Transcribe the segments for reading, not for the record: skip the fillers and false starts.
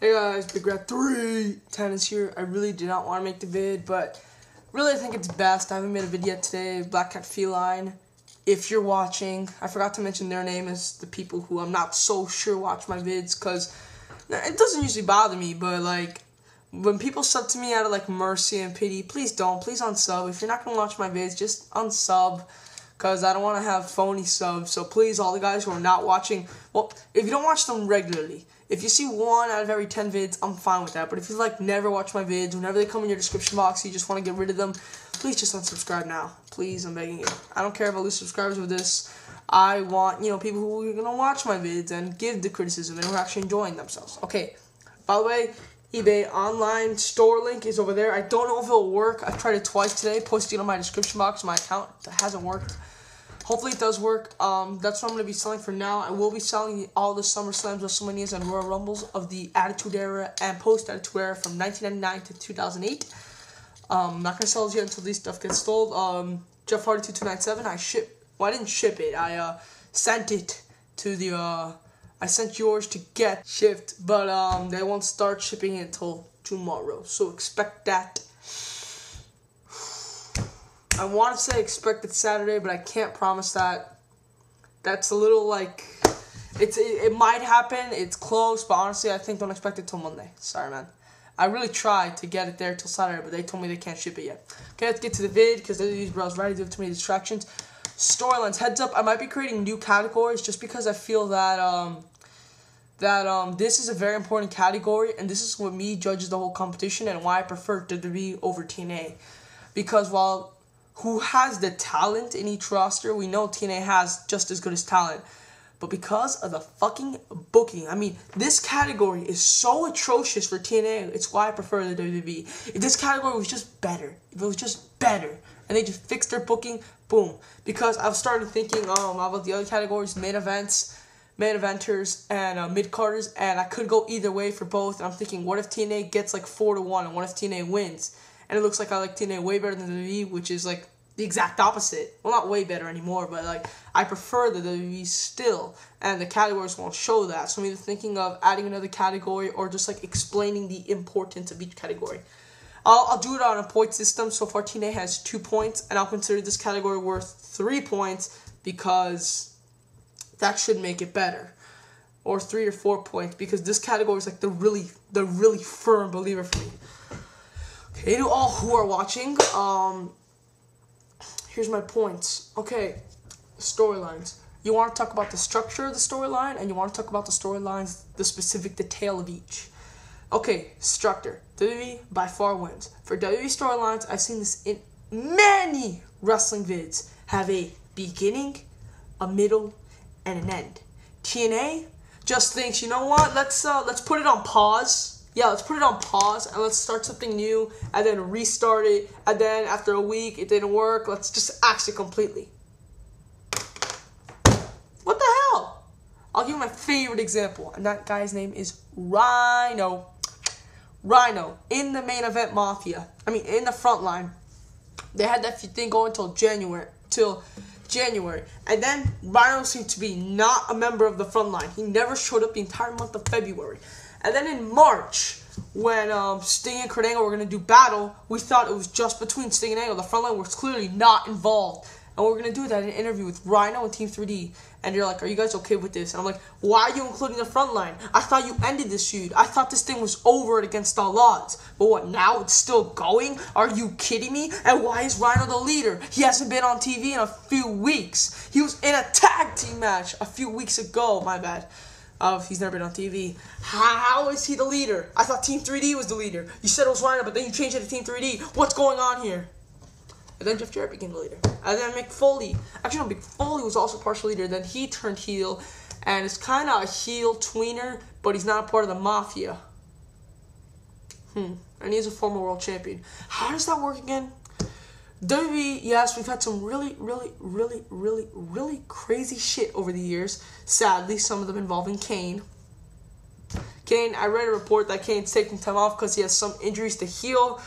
Hey guys, Big Rat 3, Tennis here. I really did not want to make the vid, but really I think it's best. I haven't made a vid yet today. Black Cat Feline. If you're watching, I forgot to mention their name as the people who I'm not so sure watch my vids, because it doesn't usually bother me, but like, when people sub to me out of like mercy and pity, please don't. Please unsub. If you're not going to watch my vids, just unsub, because I don't want to have phony subs. So please, all the guys who are not watching, well, if you don't watch them regularly, if you see 1 out of every 10 vids, I'm fine with that. But if you like never watch my vids, whenever they come in your description box, you just want to get rid of them, please just unsubscribe now. Please, I'm begging you. I don't care if I lose subscribers with this. I want, people who are going to watch my vids and give the criticism and who are actually enjoying themselves. Okay, by the way, eBay online store link is over there. I don't know if it'll work. I've tried it twice today, posted it on my description box, my account. That hasn't worked. Hopefully it does work. That's what I'm going to be selling for now. I will be selling all the SummerSlams, WrestleManias, and Royal Rumbles of the Attitude Era and post-Attitude Era from 1999 to 2008. I'm not going to sell those yet until these stuff gets sold. Jeff Hardy 2297, I didn't ship it. I sent it to the, I sent yours to get shipped, but they won't start shipping it until tomorrow. So expect that. I want to say expect it Saturday, but I can't promise that. That's a little like, it might happen, it's close, but honestly I think don't expect it till Monday. Sorry, man. I really tried to get it there till Saturday, but they told me they can't ship it yet. Okay, let's get to the vid, because these bros ready to have too many distractions. Storylines, heads up, I might be creating new categories just because I feel that, this is a very important category, and this is what me judges the whole competition and why I prefer WWE over TNA. Because while who has the talent in each roster, we know TNA has just as good as talent. But because of the fucking booking, I mean, this category is so atrocious for TNA, it's why I prefer the WWE. If this category was just better, if it was just better, and they just fixed their booking, boom. Because I've started thinking about the other categories, main events, main eventers, and mid-carders, and I could go either way for both. And I'm thinking, what if TNA gets like 4-1, and what if TNA wins? And it looks like I like TNA way better than the WWE, which is like the exact opposite. Well, not way better anymore, but like I prefer the WWE still, and the categories won't show that. So I'm either thinking of adding another category or just like explaining the importance of each category. I'll do it on a point system. So far, TNA has 2 points, and I'll consider this category worth 3 points because that should make it better. Or 3 or 4 points because this category is like the really firm believer for me. Okay, to all who are watching, here's my points. Okay, storylines. You want to talk about the structure of the storyline, and you want to talk about the storylines, the specific detail of each. Okay, structure. WWE by far wins. For WWE storylines, I've seen this in many wrestling vids. Have a beginning, a middle, and an end. TNA just thinks, you know what? Let's put it on pause. Yeah, let's put it on pause and let's start something new and then restart it. And then after a week, it didn't work. Let's just axe it completely. What the hell? I'll give you my favorite example. And that guy's name is Rhino. Rhino in the main event Mafia. I mean, in the front line. They had that thing going till January. And then Rhino seemed to be not a member of the front line. He never showed up the entire month of February. And then in March, when Sting and Kurt Angle were going to do battle, we thought it was just between Sting and Angle. The front line was clearly not involved. And we're going to do that in an interview with Rhino and Team 3D. And you're like, are you guys okay with this? And I'm like, why are you including the front line? I thought you ended this feud. I thought this thing was over against all odds. But what, now it's still going? Are you kidding me? And why is Rhino the leader? He hasn't been on TV in a few weeks. He was in a tag team match a few weeks ago. My bad. He's never been on TV. How is he the leader? I thought Team 3D was the leader. You said it was Rhino, but then you changed it to Team 3D. What's going on here? And then Jeff Jarrett became the leader. And then Mick Foley. Actually, no, Mick Foley was also partial leader. Then he turned heel. And is kind of a heel tweener, but he's not a part of the Mafia. And he's a former world champion. How does that work again? WWE, yes, we've had some really crazy shit over the years. Sadly, some of them involving Kane. I read a report that Kane's taking time off because he has some injuries to heal.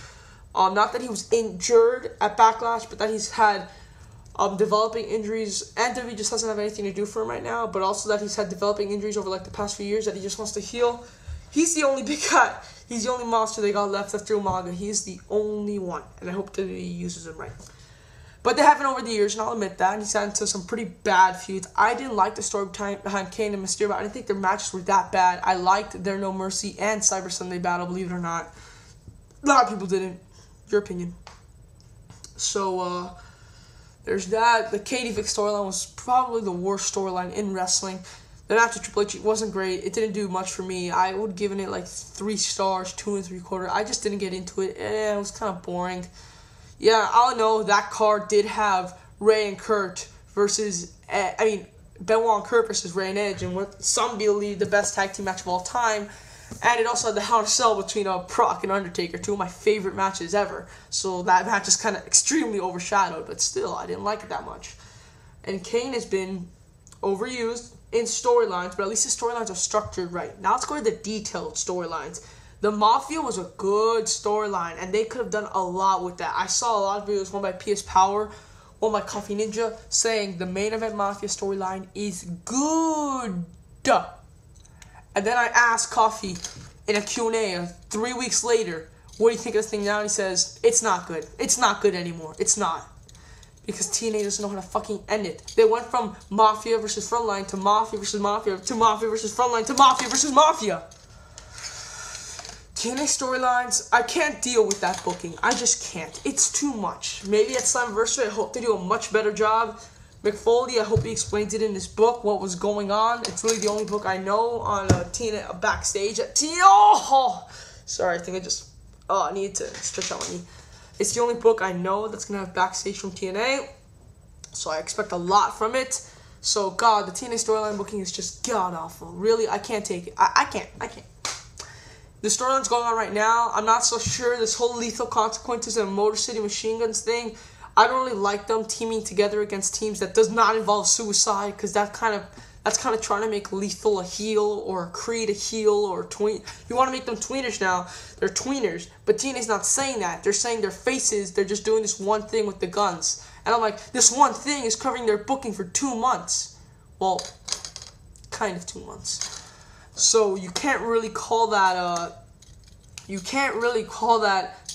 Not that he was injured at Backlash, but that he's had developing injuries, and WWE just doesn't have anything to do for him right now, but also that he's had developing injuries over like the past few years that he just wants to heal. He's the only big guy. He's the only monster they got left after Umaga. He's the only one. And I hope that he uses him right. But they haven't over the years, and I'll admit that. And he's got into some pretty bad feuds. I didn't like the story behind Kane and Mysterio, but I didn't think their matches were that bad. I liked their No Mercy and Cyber Sunday battle, believe it or not. A lot of people didn't. Your opinion. So, there's that. The Katie Vick storyline was probably the worst storyline in wrestling. The match with Triple H wasn't great. It didn't do much for me. I would have given it like 3 stars, 2 3/4. I just didn't get into it. It was kind of boring. Yeah, all I know, that card did have Ray and Kurt versus, Benoit and Kurt versus Ray and Edge, and what some believe the best tag team match of all time. And it also had the Hell in a Cell between Brock and Undertaker, 2 of my favorite matches ever. So that match is kind of extremely overshadowed, but still, I didn't like it that much. And Kane has been overused in storylines, but at least his storylines are structured right. Now let's go to the detailed storylines. The Mafia was a good storyline, and they could have done a lot with that. I saw a lot of videos, one by PS Power, one by Coffee Ninja, saying the main event Mafia storyline is good. And then I asked Coffee in a Q&A 3 weeks later, what do you think of this thing now? And he says, it's not good. It's not good anymore. It's not. Because TNA doesn't know how to fucking end it. They went from Mafia versus Frontline to Mafia versus Mafia to Mafia versus Frontline to Mafia versus Mafia. TNA storylines, I can't deal with that booking. I just can't. It's too much. Maybe at Slammiversary, I hope they do a much better job. Mick Foley, I hope he explains it in his book, what was going on. It's really the only book I know on TNA backstage at TNA. Oh! Sorry, I think I just... I need to stretch out my knee. It's the only book I know that's going to have backstage from TNA. So I expect a lot from it. So, God, the TNA storyline booking is just god-awful. Really, I can't take it. I can't. The storyline's going on right now. I'm not so sure. This whole Lethal Consequences and Motor City Machine Guns thing, I don't really like them teaming together against teams that does not involve Suicide, because that's kind of trying to make Lethal a heel or Creed a heel or tween. You want to make them tweeners now. They're tweeners, but TNA's not saying that. They're saying their faces. They're just doing this one thing with the guns. And I'm like, this one thing is covering their booking for 2 months. Well, kind of 2 months. So you can't really call that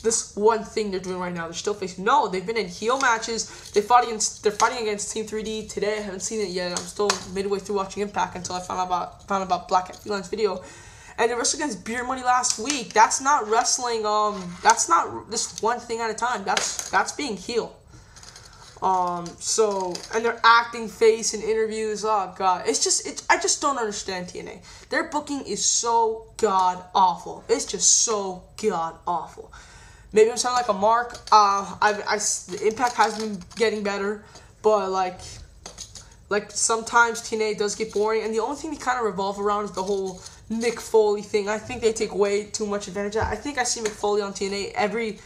this one thing they're doing right now. They're still facing. No, they've been in heel matches. They're fighting against Team 3D today. I haven't seen it yet. I'm still midway through watching Impact until I found about Black Cat Feline's video. And they wrestled against Beer Money last week. That's not wrestling. That's not this one thing at a time. That's being heel. And they're acting face in interviews. Oh God, I just don't understand TNA. Their booking is so god awful. It's just so god awful. Maybe I'm sounding like a mark. The Impact has been getting better, but like sometimes TNA does get boring, and the only thing they kind of revolve around is the whole Mick Foley thing. I think they take way too much advantage of that. I think I see Mick Foley on TNA every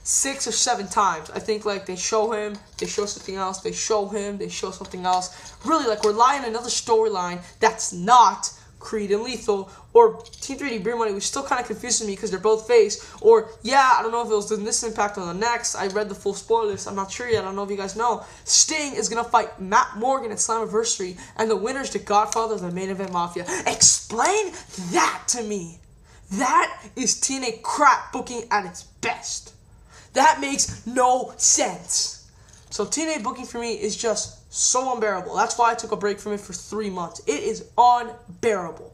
6 or 7 times. I think they show him, they show something else, they show him, they show something else. Really rely on another storyline that's not Creed and Lethal, or Team 3D Beer Money, which still kind of confuses me because they're both face, or I don't know if it was in this Impact or the next. I read the full spoilers. I'm not sure yet. I don't know if you guys know. Sting is going to fight Matt Morgan at Slammiversary, and the winner's the Godfather of the Main Event Mafia. Explain that to me. That is TNA crap booking at its best. That makes no sense. So TNA booking for me is just so unbearable. That's why I took a break from it for 3 months. It is unbearable.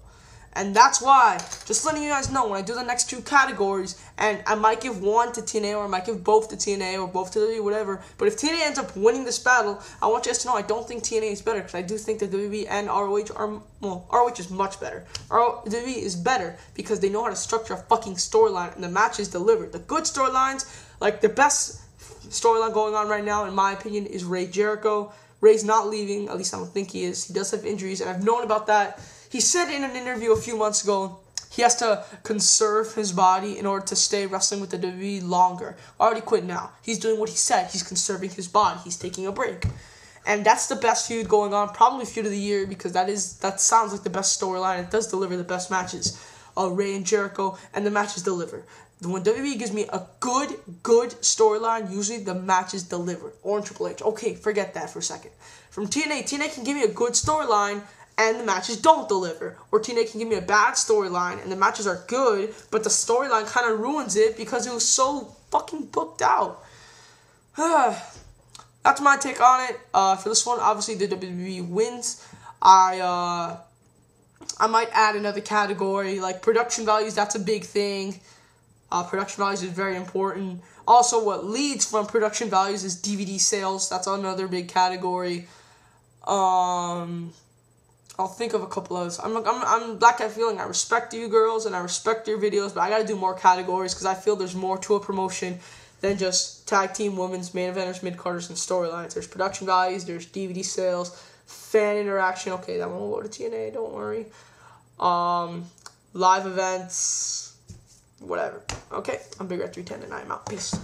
And that's why, just letting you guys know, when I do the next 2 categories, and I might give one to TNA, or I might give both to TNA, or both to WWE, whatever, but if TNA ends up winning this battle, I want you guys to know I don't think TNA is better, because I do think that WWE and ROH are, ROH is much better. WWE is better, because they know how to structure a fucking storyline, and the matches delivered. The good storylines, the best storyline going on right now, in my opinion, is Ray Jericho. Ray's not leaving, at least I don't think he is. He does have injuries, and I've known about that. He said in an interview a few months ago he has to conserve his body in order to stay wrestling with the WWE longer. Already quit now. He's doing what he said. He's conserving his body. He's taking a break. And that's the best feud going on, probably feud of the year, because that sounds like the best storyline. It does deliver the best matches. Ray and Jericho, and the matches deliver. When WWE gives me a good storyline, usually the matches deliver. Or in Triple H. Okay, forget that for a second. From TNA can give me a good storyline, and the matches don't deliver. Or TNA can give me a bad storyline and the matches are good, but the storyline kind of ruins it because it was so fucking booked out. That's my take on it. For this one, obviously the WWE wins. I might add another category, like production values. That's a big thing. Production values is very important. Also, what leads from production values is DVD sales. That's another big category. I'll think of a couple others. I'm Black Cat Feeling. I respect you girls and I respect your videos, but I gotta do more categories because I feel there's more to a promotion than just tag team, women's, main eventers, mid-carders, and storylines. There's production values, there's DVD sales, fan interaction. Okay, that one will go to TNA, don't worry. Live events, whatever. Okay, I'm Big Red 310 and I'm out. Peace.